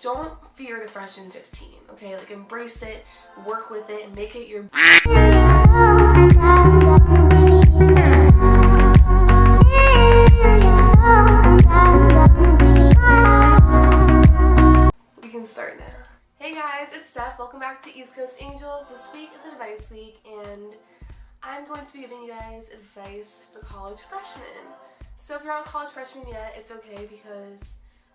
don't fear the freshman 15, okay? Like, embrace it, work with it, and make it your We can start now. Hey guys, it's Steph. Welcome back to East Coast Angels. This week is Advice Week, and I'm going to be giving you guys advice for college freshmen. So if you're not a college freshman yet, it's okay, because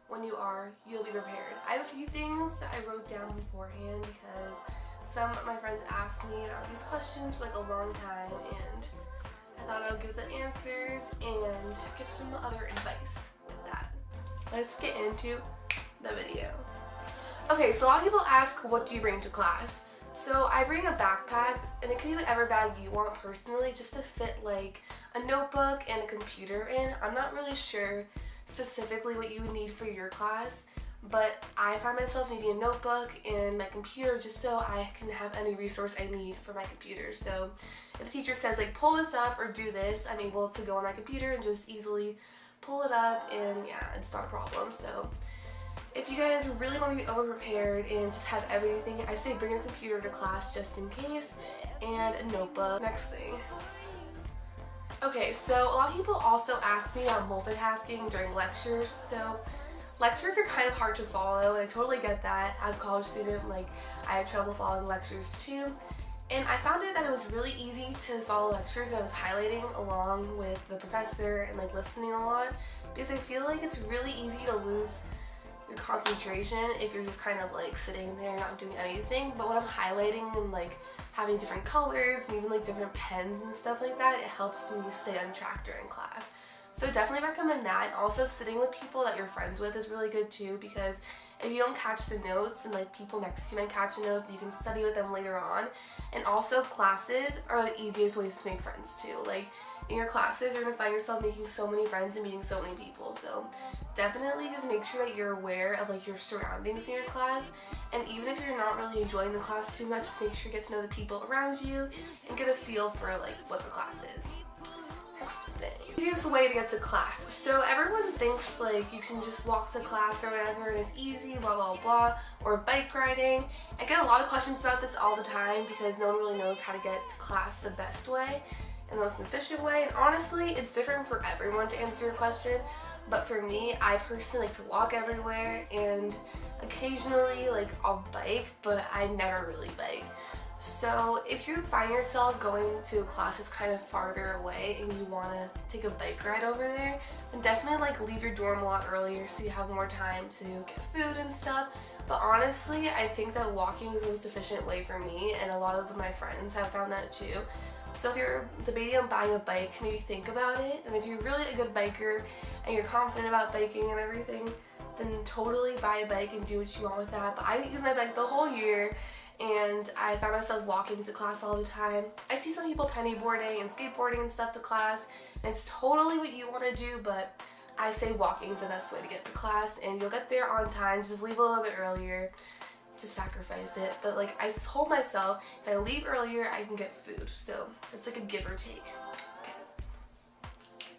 when you are, you'll be prepared. I have a few things that I wrote down beforehand because some of my friends asked me about these questions for like a long time, and I thought I would give the answers and give some other advice with that. Let's get into the video. Okay, so a lot of people ask, what do you bring to class? So I bring a backpack, and it can be whatever bag you want personally, just to fit like a notebook and a computer in. I'm not really sure specifically what you would need for your class, but I find myself needing a notebook and my computer just so I can have any resource I need for my computer. So if the teacher says like pull this up or do this, I'm able to go on my computer and just easily pull it up, and yeah, it's not a problem. So if you guys really want to be over prepared and just have everything, I say bring your computer to class just in case, and a notebook. Next thing. Okay, so a lot of people also ask me about multitasking during lectures. So lectures are kind of hard to follow, and I totally get that. As a college student, like, I have trouble following lectures too. And I found it that it was really easy to follow lectures. I was highlighting along with the professor and like listening a lot, because I feel like it's really easy to lose your concentration if you're just kind of like sitting there not doing anything. But when I'm highlighting and like having different colors and even like different pens and stuff like that, it helps me stay on track during class. So definitely recommend that. And also sitting with people that you're friends with is really good too, because if you don't catch the notes and like people next to you might catch the notes, you can study with them later on. And also classes are the easiest ways to make friends too. Like in your classes, you're going to find yourself making so many friends and meeting so many people. So definitely just make sure that you're aware of like your surroundings in your class. And even if you're not really enjoying the class too much, just make sure you get to know the people around you and get a feel for like what the class is. Next thing. Easiest way to get to class. So everyone thinks like you can just walk to class or whatever and it's easy, blah blah blah, or bike riding. I get a lot of questions about this all the time because no one really knows how to get to class the best way and the most efficient way. And honestly, it's different for everyone to answer your question. But for me, I personally like to walk everywhere, and occasionally like I'll bike, but I never really bike. So if you find yourself going to a class that's kind of farther away and you want to take a bike ride over there, then definitely like leave your dorm a lot earlier so you have more time to get food and stuff. But honestly, I think that walking is the most efficient way for me, and a lot of my friends have found that too. So if you're debating on buying a bike, maybe think about it. And if you're really a good biker and you're confident about biking and everything, then totally buy a bike and do what you want with that. But I didn't use my bike the whole year, and I found myself walking to class all the time. I see some people pennyboarding and skateboarding and stuff to class, and it's totally what you want to do, but I say walking is the best way to get to class, and you'll get there on time. Just leave a little bit earlier. Just sacrifice it. But like I told myself, if I leave earlier, I can get food. So it's like a give or take. Okay.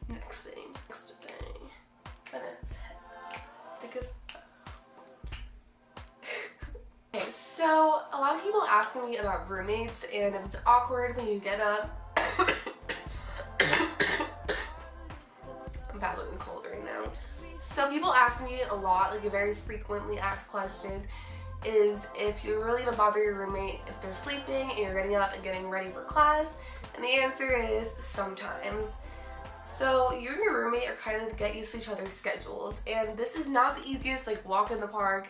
Next thing. Okay, so a lot of people ask me about roommates and if it's awkward when you get up. I'm battling a cold right now. So people ask me a lot, like a very frequently asked question is if you're really gonna bother your roommate if they're sleeping and you're getting up and getting ready for class, and the answer is sometimes. So you and your roommate are kind of get used to each other's schedules, and this is not the easiest like walk in the park.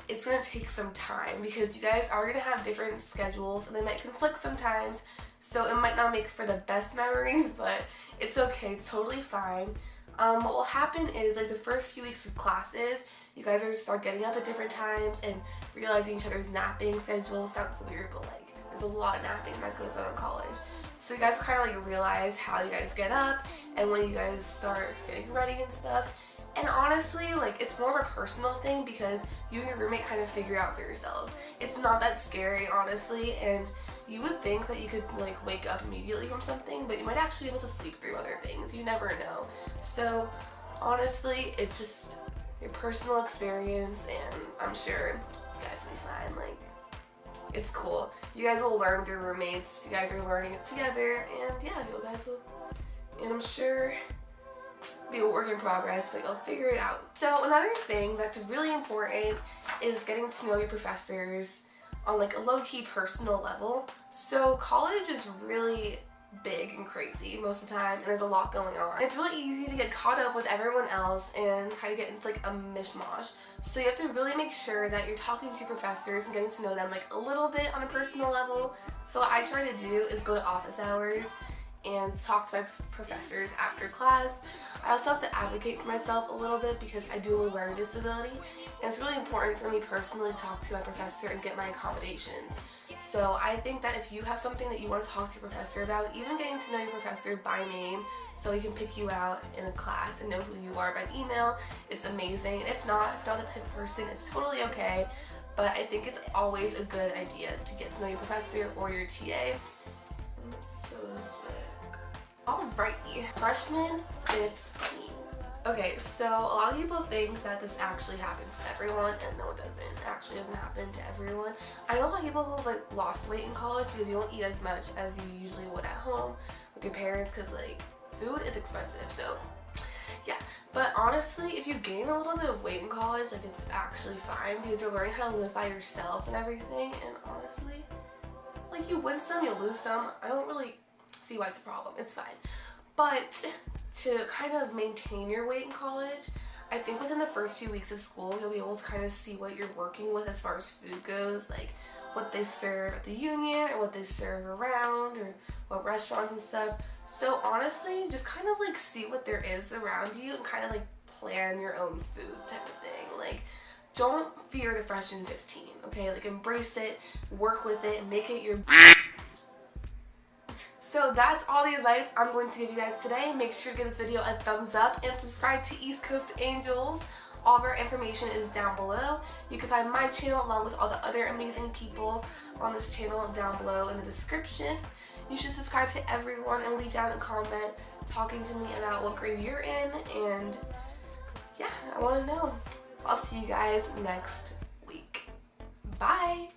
It's gonna take some time because you guys are gonna have different schedules and they might conflict sometimes, so it might not make for the best memories, but it's okay, it's totally fine. What will happen is like the first few weeks of classes, you guys are gonna start getting up at different times and realizing each other's napping schedules. Sounds weird, but like there's a lot of napping that goes on in college. So you guys kind of like realize how you guys get up and when you guys start getting ready and stuff. And honestly, like it's more of a personal thing because you and your roommate kind of figure it out for yourselves. It's not that scary, honestly, and you would think that you could like wake up immediately from something, but you might actually be able to sleep through other things. You never know. So honestly, it's just your personal experience, and I'm sure you guys will be fine. Like, it's cool. You guys will learn with your roommates. You guys are learning it together, and yeah, you guys will. And I'm sure it'll be a work in progress, but you'll figure it out. So another thing that's really important is getting to know your professors on like a low-key personal level. So college is really big and crazy most of the time, and there's a lot going on. It's really easy to get caught up with everyone else and kind of get into like a mishmash. So you have to really make sure that you're talking to professors and getting to know them like a little bit on a personal level. So what I try to do is go to office hours and talk to my professors after class. I also have to advocate for myself a little bit because I do have a learning disability, and it's really important for me personally to talk to my professor and get my accommodations. So I think that if you have something that you want to talk to your professor about, even getting to know your professor by name so he can pick you out in a class and know who you are by email, it's amazing. And if not that type of person, it's totally okay. But I think it's always a good idea to get to know your professor or your TA. I'm so sick. Alrighty, freshman 15. Okay, so a lot of people think that this actually happens to everyone, and no, it doesn't. It actually doesn't happen to everyone. I know a lot of people who have like lost weight in college because you don't eat as much as you usually would at home with your parents, because like food is expensive. So yeah, but honestly, if you gain a little bit of weight in college, like it's actually fine because you're learning how to live by yourself and everything. And honestly, like you win some, you lose some. I don't really see why it's a problem. It's fine. But to kind of maintain your weight in college, I think within the first few weeks of school, you'll be able to kind of see what you're working with as far as food goes, like what they serve at the union or what they serve around or what restaurants and stuff. So honestly, just kind of like see what there is around you and kind of like plan your own food type of thing. Like, don't fear the freshman 15, okay? Like, embrace it, work with it, and make it your So that's all the advice I'm going to give you guys today. Make sure to give this video a thumbs up and subscribe to East Coast Angels. All of our information is down below. You can find my channel along with all the other amazing people on this channel down below in the description. You should subscribe to everyone and leave down a comment talking to me about what grade you're in, and yeah, I want to know. I'll see you guys next week. Bye!